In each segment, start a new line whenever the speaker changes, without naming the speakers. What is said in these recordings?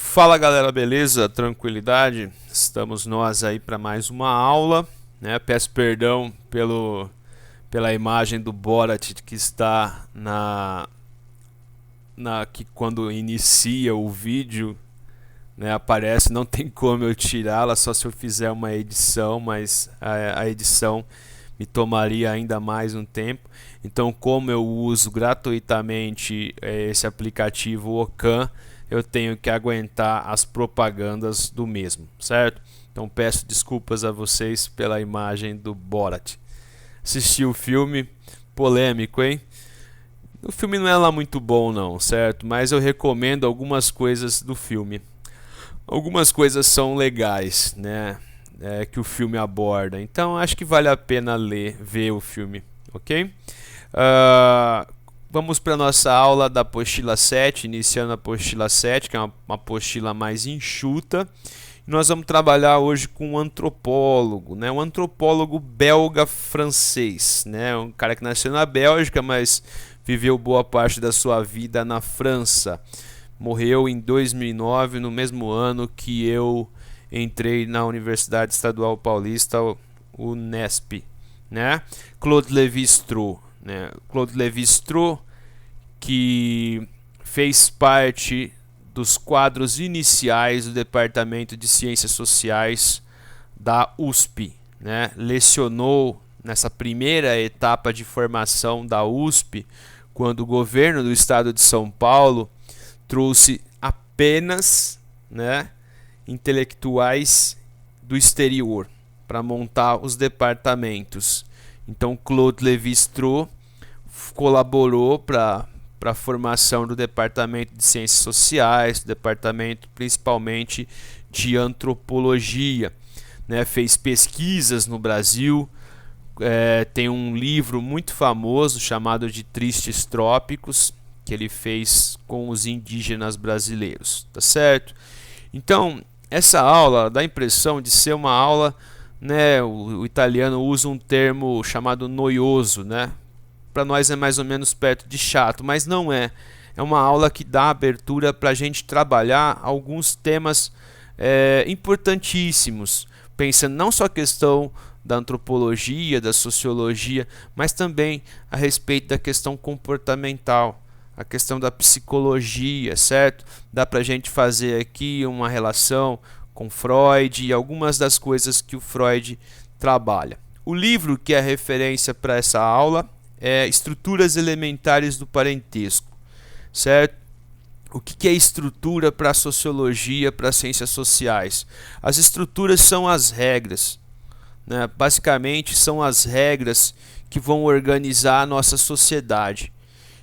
Fala galera, beleza? Tranquilidade? Estamos nós aí para mais uma aula, né? Peço perdão pela imagem do Borat que está que quando inicia o vídeo, né, aparece, não tem como eu tirá-la, só se eu fizer uma edição, mas a edição me tomaria ainda mais um tempo. Então, como eu uso gratuitamente esse aplicativo Ocam, eu tenho que aguentar as propagandas do mesmo, certo? Então peço desculpas a vocês pela imagem do Borat. Assisti o filme, polêmico, hein? O filme não é lá muito bom não, certo? Mas eu recomendo algumas coisas do filme. Algumas coisas são legais, né? Que o filme aborda. Então acho que vale a pena ver o filme, ok? Vamos para a nossa aula da apostila 7, iniciando a apostila 7, que é uma apostila mais enxuta. Nós vamos trabalhar hoje com um antropólogo, né? Um antropólogo belga-francês, né? Um cara que nasceu na Bélgica, mas viveu boa parte da sua vida na França. Morreu em 2009, no mesmo ano que eu entrei na Universidade Estadual Paulista, Unesp, né? Claude Lévi-Strauss, né? Claude Lévi-Strauss, que fez parte dos quadros iniciais do Departamento de Ciências Sociais da USP, né? Lecionou nessa primeira etapa de formação da USP, quando o governo do estado de São Paulo trouxe apenas, né, intelectuais do exterior para montar os departamentos. Então Claude Lévi-Strauss colaborou para a formação do departamento de ciências sociais, do departamento principalmente de antropologia, né? Fez pesquisas no Brasil, tem um livro muito famoso chamado de Tristes Trópicos, que ele fez com os indígenas brasileiros, tá certo? Então, essa aula dá a impressão de ser uma aula, né, o italiano usa um termo chamado noioso, né? Para nós é mais ou menos perto de chato, mas não é. É uma aula que dá abertura para a gente trabalhar alguns temas importantíssimos, pensando não só a questão da antropologia, da sociologia, mas também a respeito da questão comportamental, a questão da psicologia, certo? Dá para a gente fazer aqui uma relação com Freud e algumas das coisas que o Freud trabalha. O livro que é referência para essa aula é Estruturas Elementares do Parentesco, certo? O que é estrutura para a sociologia, para as ciências sociais? As estruturas são as regras, né? Basicamente são as regras que vão organizar a nossa sociedade.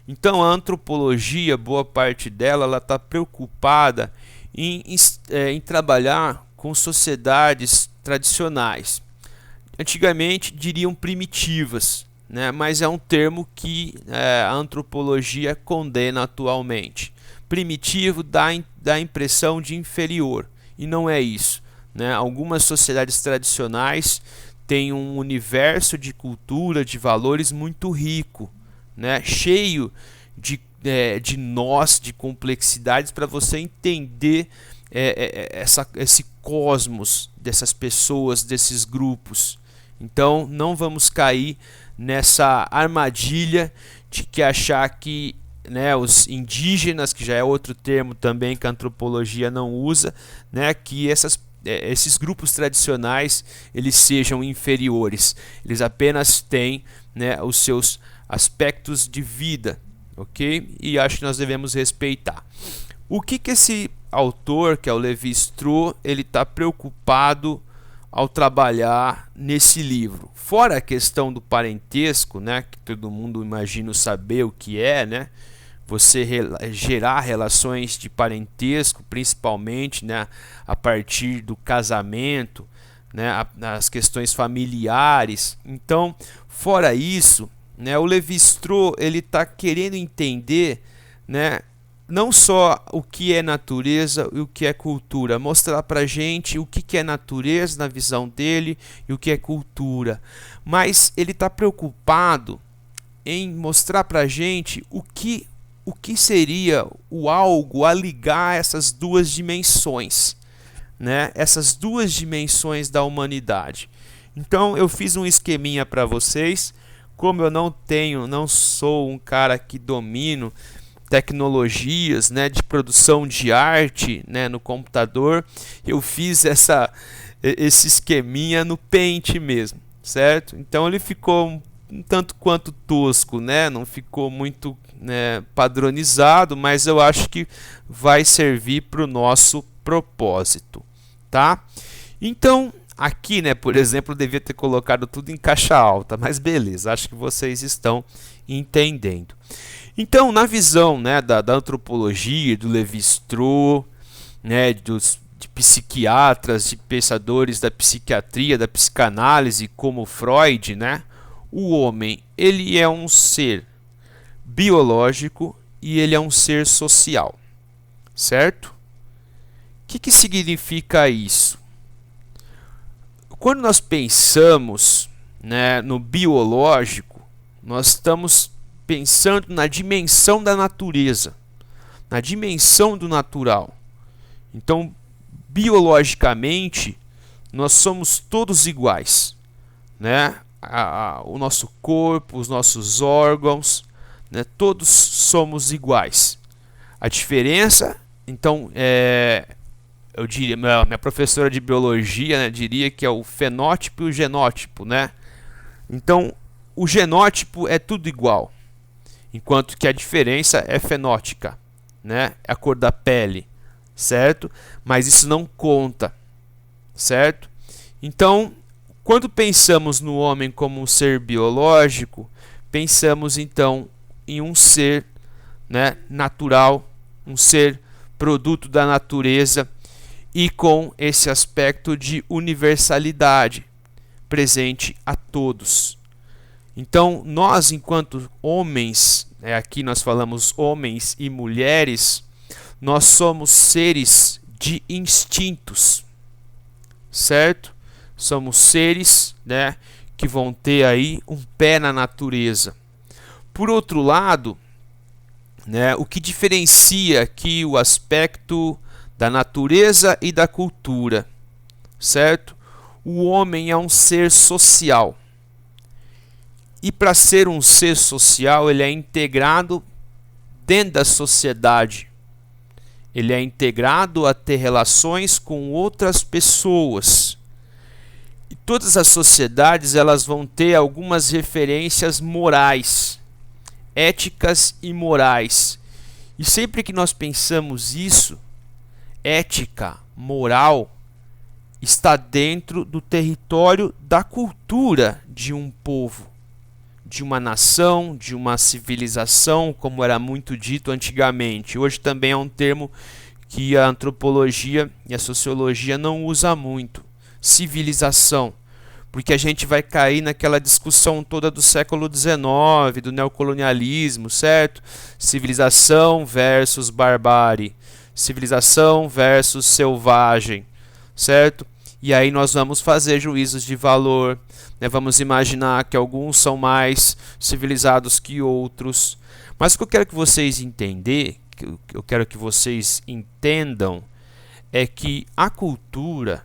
Então a antropologia, boa parte dela, ela está preocupada em trabalhar com sociedades tradicionais. Antigamente diriam primitivas, né? Mas é um termo que a antropologia condena atualmente. Primitivo dá a impressão de inferior, e não é isso, né? Algumas sociedades tradicionais têm um universo de cultura, de valores muito rico, né? Cheio de nós, de complexidades para você entender esse cosmos dessas pessoas, desses grupos. Então não vamos cair nessa armadilha de que achar que, né, os indígenas, que já é outro termo também que a antropologia não usa, né, que esses grupos tradicionais eles sejam inferiores. Eles apenas têm, né, os seus aspectos de vida, ok? E acho que nós devemos respeitar. O que esse autor, que é o Lévi-Strauss, ele está preocupado ao trabalhar nesse livro? Fora a questão do parentesco, né, que todo mundo imagina saber o que é, né? Você gerar relações de parentesco, principalmente, né, a partir do casamento, né, as questões familiares. Então, fora isso, né, o Lévi-Strauss ele está querendo entender, né, não só o que é natureza e o que é cultura, mostrar para gente o que é natureza na visão dele e o que é cultura, mas ele está preocupado em mostrar para gente o que o que seria o algo a ligar essas duas dimensões, né? Essas duas dimensões da humanidade. Então eu fiz um esqueminha para vocês. Como eu não sou um cara que domino tecnologias, né, de produção de arte, né, no computador, eu fiz esse esqueminha no Paint mesmo, certo? Então ele ficou um tanto quanto tosco, né? Não ficou muito, né, padronizado, mas eu acho que vai servir para o nosso propósito, tá? Então aqui, né, por exemplo, eu devia ter colocado tudo em caixa alta, mas beleza, acho que vocês estão entendendo. Então, na visão, né, da antropologia, do Lévi-Strauss, né, de psiquiatras, de pensadores da psiquiatria, da psicanálise, como Freud, né, o homem, ele é um ser biológico e ele é um ser social, certo? O que significa isso? Quando nós pensamos, né, no biológico, nós estamos pensando na dimensão da natureza, na dimensão do natural. Então, biologicamente, nós somos todos iguais, né? O nosso corpo, os nossos órgãos, né? Todos somos iguais. A diferença, então, eu diria, minha professora de biologia, né, diria que é o fenótipo e o genótipo, né? Então, o genótipo é tudo igual, enquanto que a diferença é fenótica, né? É a cor da pele, certo? Mas isso não conta, certo? Então, quando pensamos no homem como um ser biológico, pensamos então em um ser, né, natural, um ser produto da natureza e com esse aspecto de universalidade presente a todos. Então, nós, enquanto homens, aqui nós falamos homens e mulheres, nós somos seres de instintos, certo? Somos seres, né, que vão ter aí um pé na natureza. Por outro lado, né, o que diferencia aqui o aspecto da natureza e da cultura, certo? O homem é um ser social. E para ser um ser social, ele é integrado dentro da sociedade. Ele é integrado a ter relações com outras pessoas. E todas as sociedades, elas vão ter algumas referências morais, éticas e morais. E sempre que nós pensamos isso, ética, moral, está dentro do território da cultura de um povo, de uma nação, de uma civilização, como era muito dito antigamente. Hoje também é um termo que a antropologia e a sociologia não usa muito. Civilização. Porque a gente vai cair naquela discussão toda do século XIX, do neocolonialismo, certo? Civilização versus barbárie. Civilização versus selvagem, certo? E aí nós vamos fazer juízos de valor, né? Vamos imaginar que alguns são mais civilizados que outros. Mas o que eu quero que vocês eu quero que vocês entendam, é que a cultura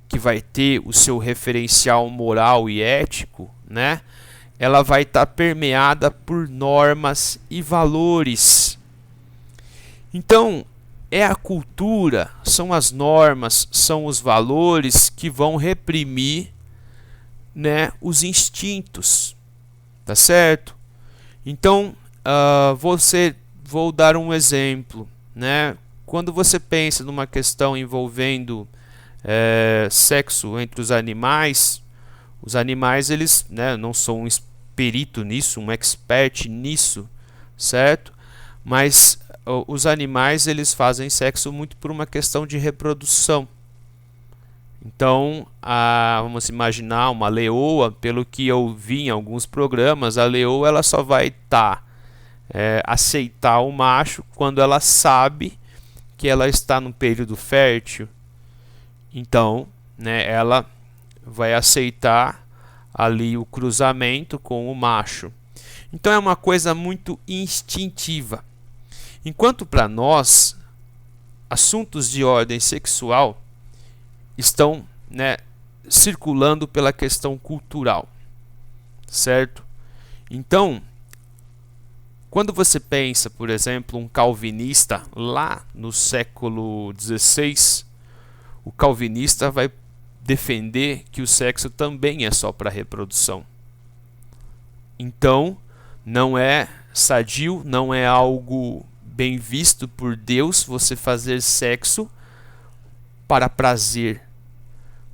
que vai ter o seu referencial moral e ético, né? Ela vai estar permeada por normas e valores. Então, é a cultura, são as normas, são os valores que vão reprimir, né, os instintos, tá certo? Então, vou dar um exemplo, né? Quando você pensa numa questão envolvendo sexo entre os animais eles, né, não são um perito nisso, um expert nisso, certo? Mas os animais, eles fazem sexo muito por uma questão de reprodução. Então, vamos imaginar uma leoa, pelo que eu vi em alguns programas, a leoa ela só vai aceitar o macho quando ela sabe que ela está no período fértil. Então, né, ela vai aceitar ali o cruzamento com o macho. Então é uma coisa muito instintiva, Enquanto para nós, assuntos de ordem sexual estão, né, circulando pela questão cultural, certo? Então, quando você pensa, por exemplo, um calvinista lá no século XVI, o calvinista vai defender que o sexo também é só para reprodução. Então, não é sadio, não é algo bem visto por Deus você fazer sexo para prazer,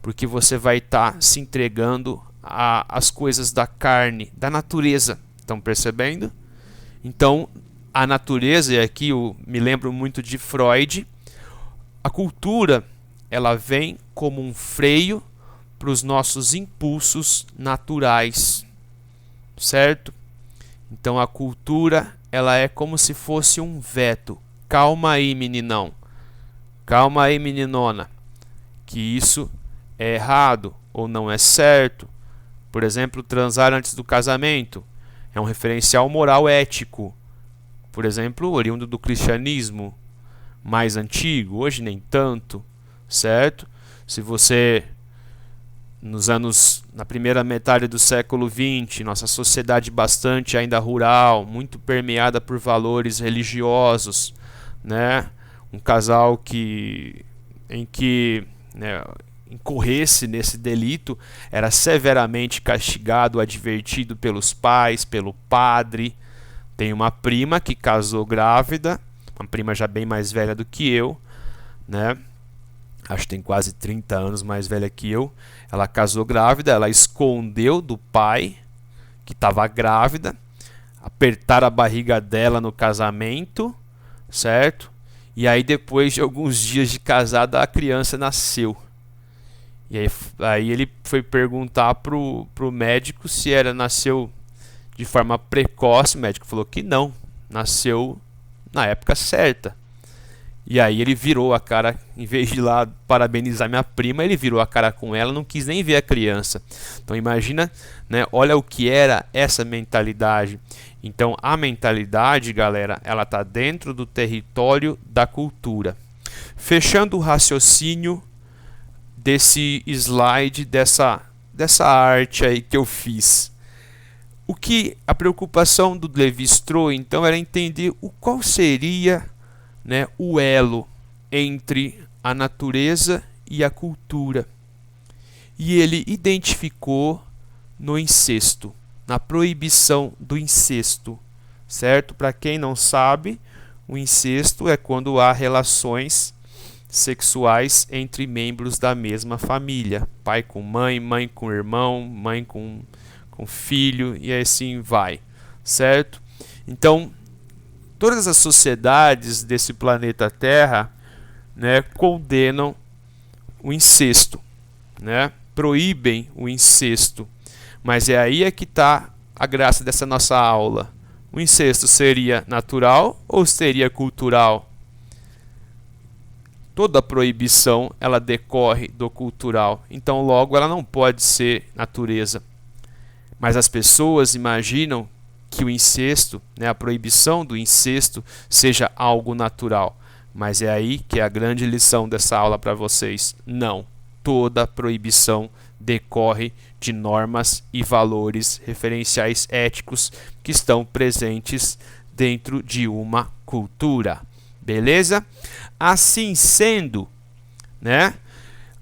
porque você vai estar se entregando às coisas da carne, da natureza. Estão percebendo? Então, a natureza, e aqui eu me lembro muito de Freud, a cultura, ela vem como um freio para os nossos impulsos naturais, certo? Então, a cultura, ela é como se fosse um veto. Calma aí, meninão. Calma aí, meninona. Que isso é errado ou não é certo. Por exemplo, transar antes do casamento é um referencial moral ético. Por exemplo, oriundo do cristianismo mais antigo, hoje nem tanto, certo? Se você, na primeira metade do século XX, nossa sociedade bastante ainda rural, muito permeada por valores religiosos, né? Um casal em que, né, incorresse nesse delito era severamente castigado, advertido pelos pais, pelo padre. Tem uma prima que casou grávida, uma prima já bem mais velha do que eu, né? Acho que tem quase 30 anos mais velha que eu. Ela casou grávida, ela escondeu do pai que estava grávida, apertaram a barriga dela no casamento, certo? E aí depois de alguns dias de casada a criança nasceu. E aí ele foi perguntar pro médico se nasceu de forma precoce. O médico falou que não, nasceu na época certa. E aí ele virou a cara, em vez de ir lá parabenizar minha prima, ele virou a cara com ela, não quis nem ver a criança. Então imagina, né, olha o que era essa mentalidade. Então a mentalidade, galera, ela está dentro do território da cultura. Fechando o raciocínio desse slide, dessa arte aí que eu fiz. O que a preocupação do Lévi-Strauss, então, era entender qual seria, né, o elo entre a natureza e a cultura. E ele identificou no incesto, na proibição do incesto, certo? Para quem não sabe, o incesto é quando há relações sexuais entre membros da mesma família, pai com mãe, mãe com irmão, mãe com filho, e assim vai, certo? Então, todas as sociedades desse planeta Terra, né, condenam o incesto, né, proíbem o incesto, mas é aí que está a graça dessa nossa aula. O incesto seria natural ou seria cultural? Toda proibição, ela decorre do cultural, então logo ela não pode ser natureza. Mas as pessoas imaginam que o incesto, né, a proibição do incesto, seja algo natural. Mas é aí que é a grande lição dessa aula para vocês. Não, toda proibição decorre de normas e valores referenciais éticos que estão presentes dentro de uma cultura. Beleza? Assim sendo, né,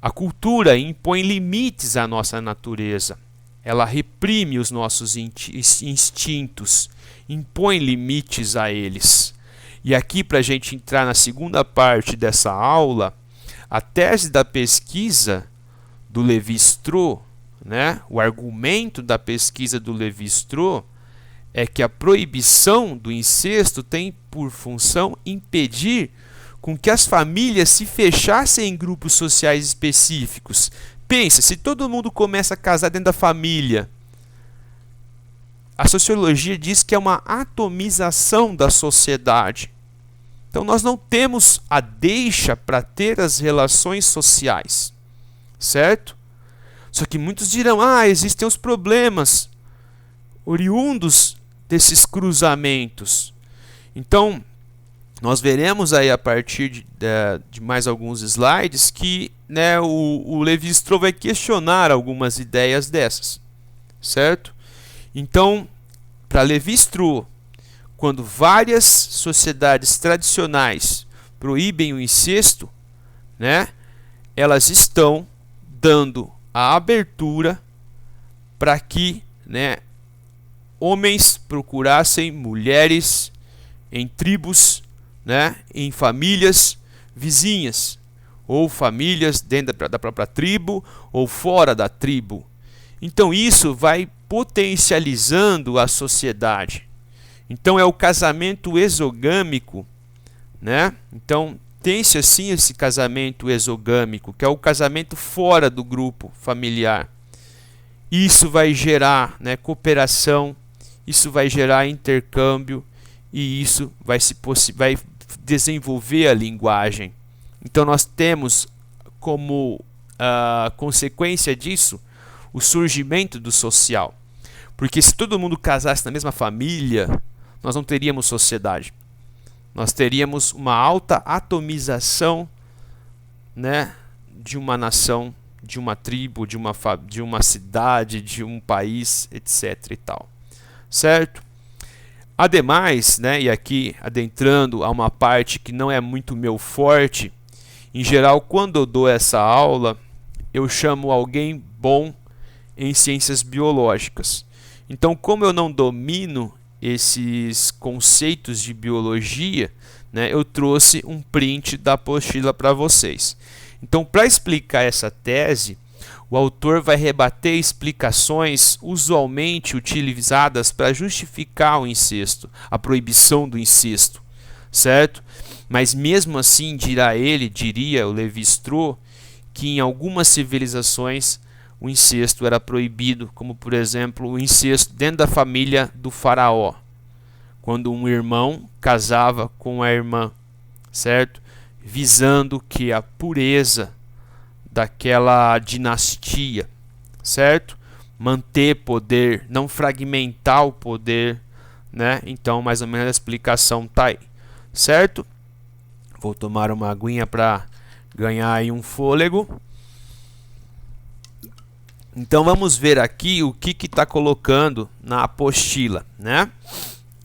a cultura impõe limites à nossa natureza. Ela reprime os nossos instintos, impõe limites a eles. E aqui, para a gente entrar na segunda parte dessa aula, a tese da pesquisa do Lévi-Strauss, né, o argumento da pesquisa do Lévi-Strauss é que a proibição do incesto tem por função impedir com que as famílias se fechassem em grupos sociais específicos. Pensa, se todo mundo começa a casar dentro da família, a sociologia diz que é uma atomização da sociedade. Então nós não temos a deixa para ter as relações sociais, certo? Só que muitos dirão, existem os problemas oriundos desses cruzamentos. Então, Nós veremos aí a partir de mais alguns slides que, né, o Levi-Strauss vai questionar algumas ideias dessas, certo? Então, para Levi-Strauss, quando várias sociedades tradicionais proíbem o incesto, né, elas estão dando a abertura para que, né, homens procurassem mulheres em tribos, né, em famílias vizinhas, ou famílias dentro da própria tribo, ou fora da tribo. Então isso vai potencializando a sociedade. Então é o casamento exogâmico, né? Então tem-se assim esse casamento exogâmico, que é o casamento fora do grupo familiar. Isso vai gerar, né, cooperação, isso vai gerar intercâmbio, e isso vai desenvolver a linguagem. Então nós temos como consequência disso o surgimento do social. Porque se todo mundo casasse na mesma família, nós não teríamos sociedade. Nós teríamos uma alta atomização, né, de uma nação, de uma tribo, de uma cidade, de um país, etc. e tal. Certo? Ademais, né, e aqui adentrando a uma parte que não é muito meu forte, em geral, quando eu dou essa aula, eu chamo alguém bom em ciências biológicas. Então, como eu não domino esses conceitos de biologia, né, eu trouxe um print da apostila para vocês. Então, para explicar essa tese, o autor vai rebater explicações usualmente utilizadas para justificar o incesto, a proibição do incesto, certo? Mas mesmo assim, diria o Levi-Strauss, que em algumas civilizações o incesto era proibido, como por exemplo o incesto dentro da família do faraó, quando um irmão casava com a irmã, certo? Visando que a pureza daquela dinastia, certo? Manter poder, não fragmentar o poder, né? Então, mais ou menos a explicação tá aí, certo? Vou tomar uma aguinha para ganhar aí um fôlego. Então, vamos ver aqui o que está colocando na apostila, né?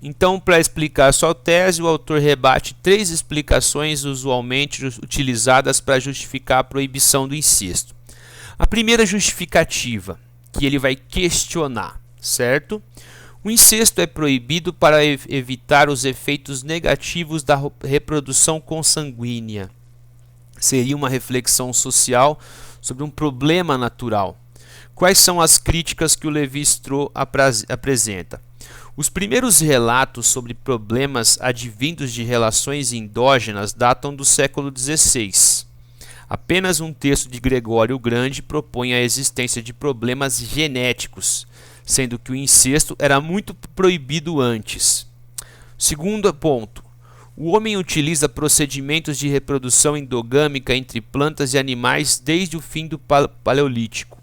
Então, para explicar a sua tese, o autor rebate 3 explicações usualmente utilizadas para justificar a proibição do incesto. A primeira justificativa, que ele vai questionar, certo? O incesto é proibido para evitar os efeitos negativos da reprodução consanguínea. Seria uma reflexão social sobre um problema natural. Quais são as críticas que o Levi-Strauss apresenta? Os primeiros relatos sobre problemas advindos de relações endógenas datam do século XVI. Apenas um texto de Gregório o Grande propõe a existência de problemas genéticos, sendo que o incesto era muito proibido antes. Segundo ponto, o homem utiliza procedimentos de reprodução endogâmica entre plantas e animais desde o fim do Paleolítico.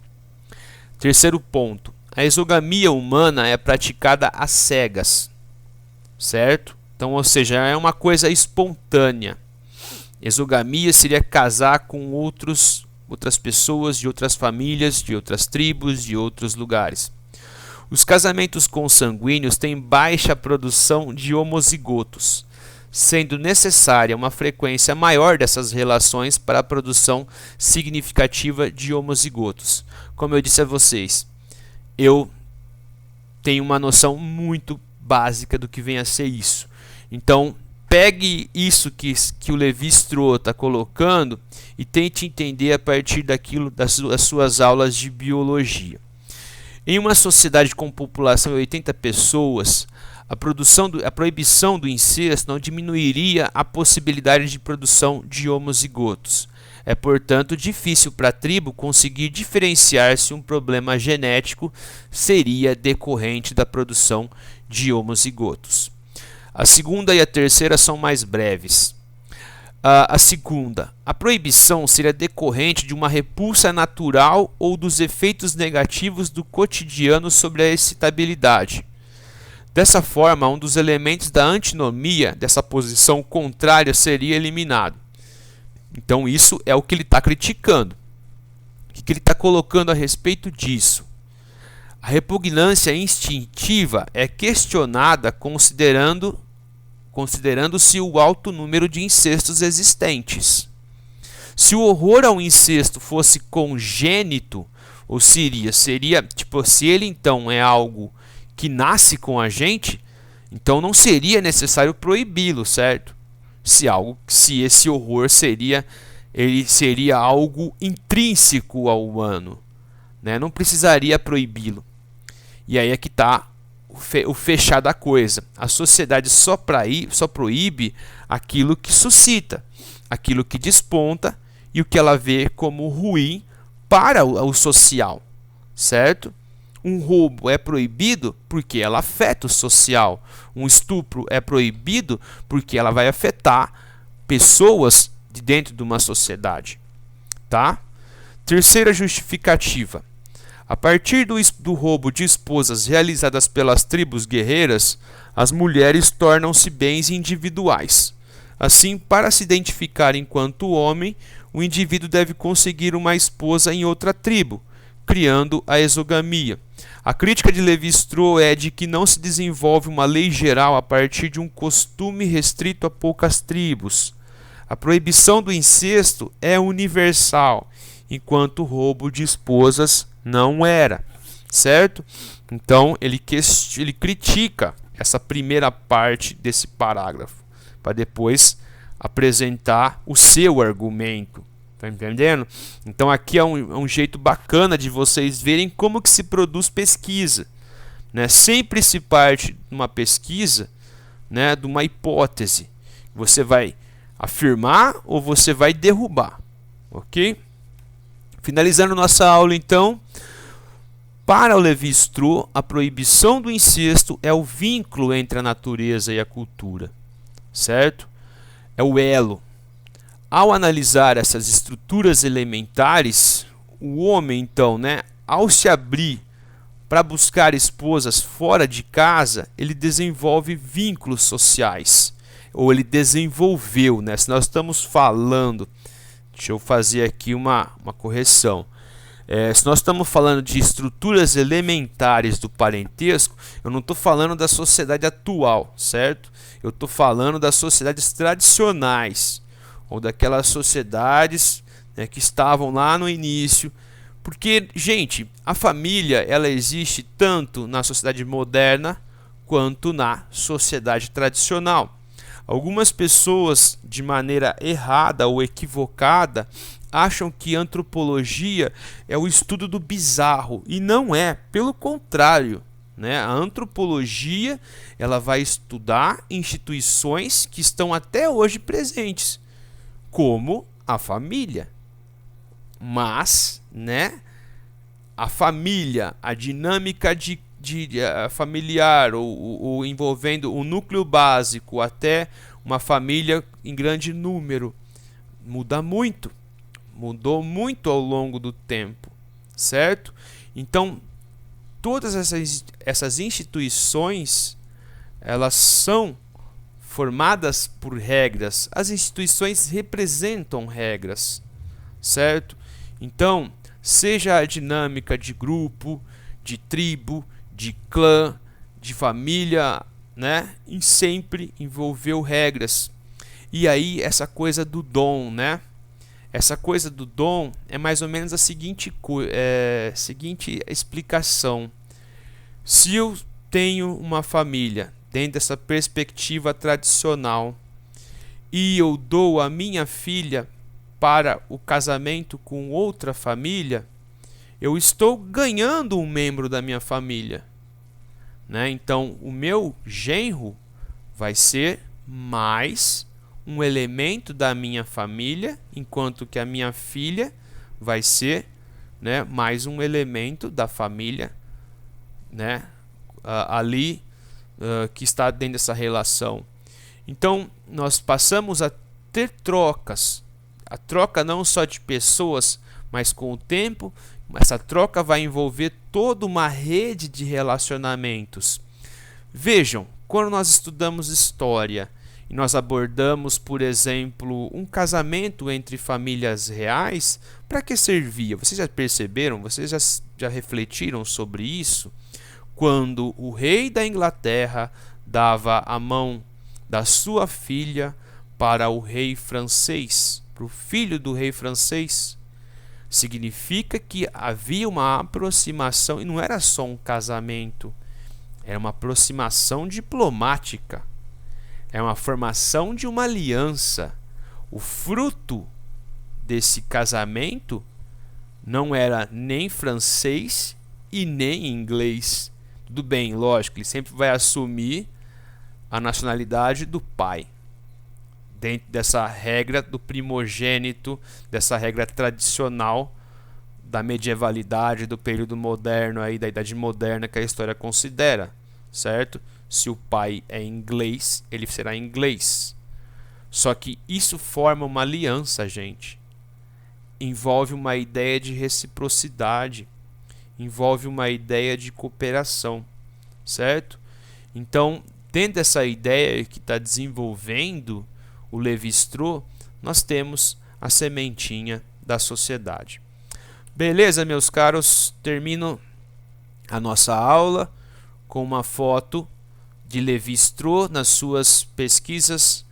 Terceiro ponto, a exogamia humana é praticada às cegas, certo? Então, ou seja, é uma coisa espontânea. Exogamia seria casar com outras pessoas de outras famílias, de outras tribos, de outros lugares. Os casamentos consanguíneos têm baixa produção de homozigotos, sendo necessária uma frequência maior dessas relações para a produção significativa de homozigotos. Como eu disse a vocês, eu tenho uma noção muito básica do que vem a ser isso. Então, pegue isso que o Levi-Strauss está colocando e tente entender a partir das suas aulas de biologia. Em uma sociedade com população de 80 pessoas, a proibição do incesto não diminuiria a possibilidade de produção de homozigotos. É, portanto, difícil para a tribo conseguir diferenciar se um problema genético seria decorrente da produção de homozigotos. A segunda e a terceira são mais breves. A segunda, a proibição seria decorrente de uma repulsa natural ou dos efeitos negativos do cotidiano sobre a excitabilidade. Dessa forma, um dos elementos da antinomia, dessa posição contrária, seria eliminado. Então isso é o que ele está criticando. O que ele está colocando a respeito disso? A repugnância instintiva é questionada considerando-se o alto número de incestos existentes. Se o horror ao incesto fosse congênito, ou seria tipo, se ele então é algo que nasce com a gente, então não seria necessário proibi-lo, certo? Se esse horror seria algo intrínseco ao humano, né? Não precisaria proibi-lo. E aí é que está o fechar da coisa. A sociedade só proíbe aquilo que suscita, aquilo que desponta e o que ela vê como ruim para o social, certo? Um roubo é proibido porque ela afeta o social. Um estupro é proibido porque ela vai afetar pessoas de dentro de uma sociedade, tá? Terceira justificativa. A partir do roubo de esposas realizadas pelas tribos guerreiras, as mulheres tornam-se bens individuais. Assim, para se identificar enquanto homem, o indivíduo deve conseguir uma esposa em outra tribo, criando a exogamia. A crítica de Lévi-Strauss é de que não se desenvolve uma lei geral a partir de um costume restrito a poucas tribos. A proibição do incesto é universal, enquanto o roubo de esposas não era, certo? Então ele critica essa primeira parte desse parágrafo, para depois apresentar o seu argumento. Tá entendendo? Então aqui é um jeito bacana de vocês verem como que se produz pesquisa, né? Sempre se parte de uma pesquisa, né, de uma hipótese. Você vai afirmar ou você vai derrubar, ok? Finalizando nossa aula, então, para o Lévi-Strauss, a proibição do incesto é o vínculo entre a natureza e a cultura, certo? É o elo. Ao analisar essas estruturas elementares, o homem, então, né, ao se abrir para buscar esposas fora de casa, ele desenvolve vínculos sociais, ou ele desenvolveu, né? Se nós estamos falando, deixa eu fazer aqui uma correção. Se nós estamos falando de estruturas elementares do parentesco, eu não estou falando da sociedade atual, certo? Eu estou falando das sociedades tradicionais, ou daquelas sociedades, né, que estavam lá no início. Porque, gente, a família ela existe tanto na sociedade moderna quanto na sociedade tradicional. Algumas pessoas, de maneira errada ou equivocada, acham que antropologia é o estudo do bizarro, e não é, pelo contrário, né? A antropologia ela vai estudar instituições que estão até hoje presentes, como a família. Mas, né, a família, a dinâmica familiar, ou envolvendo o núcleo básico até uma família em grande número, mudou muito ao longo do tempo, certo? Então, todas essas instituições, elas são formadas por regras. As instituições representam regras, certo? Então, seja a dinâmica de grupo, de tribo, de clã, de família, né? E sempre envolveu regras. E aí essa coisa do dom, né? Essa coisa do dom é mais ou menos a seguinte explicação. Se eu tenho uma família dentro dessa perspectiva tradicional e eu dou a minha filha para o casamento com outra família, eu estou ganhando um membro da minha família, né? Então o meu genro vai ser mais um elemento da minha família, enquanto que a minha filha vai ser, né, mais um elemento da família, né, que está dentro dessa relação. Então nós passamos a ter trocas, a troca não só de pessoas, mas com o tempo essa troca vai envolver toda uma rede de relacionamentos. Vejam, quando nós estudamos história e nós abordamos, por exemplo, um casamento entre famílias reais, para que servia? Vocês já perceberam? Vocês já refletiram sobre isso? Quando o rei da Inglaterra dava a mão da sua filha para o rei francês, para o filho do rei francês, significa que havia uma aproximação, e não era só um casamento, era uma aproximação diplomática, é uma formação de uma aliança. O fruto desse casamento não era nem francês e nem inglês. Tudo bem, lógico, ele sempre vai assumir a nacionalidade do pai, dentro dessa regra do primogênito, dessa regra tradicional da medievalidade, do período moderno, aí, da Idade Moderna que a história considera, certo? Se o pai é inglês, ele será inglês. Só que isso forma uma aliança, gente. Envolve uma ideia de reciprocidade, envolve uma ideia de cooperação, certo? Então, dentro dessa ideia que está desenvolvendo o Lévi-Strauss, nós temos a sementinha da sociedade. Beleza, meus caros? Termino a nossa aula com uma foto de Lévi-Strauss nas suas pesquisas,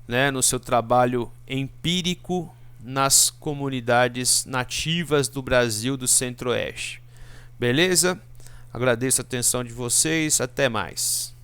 né, no seu trabalho empírico nas comunidades nativas do Brasil do Centro-Oeste. Beleza? Agradeço a atenção de vocês. Até mais.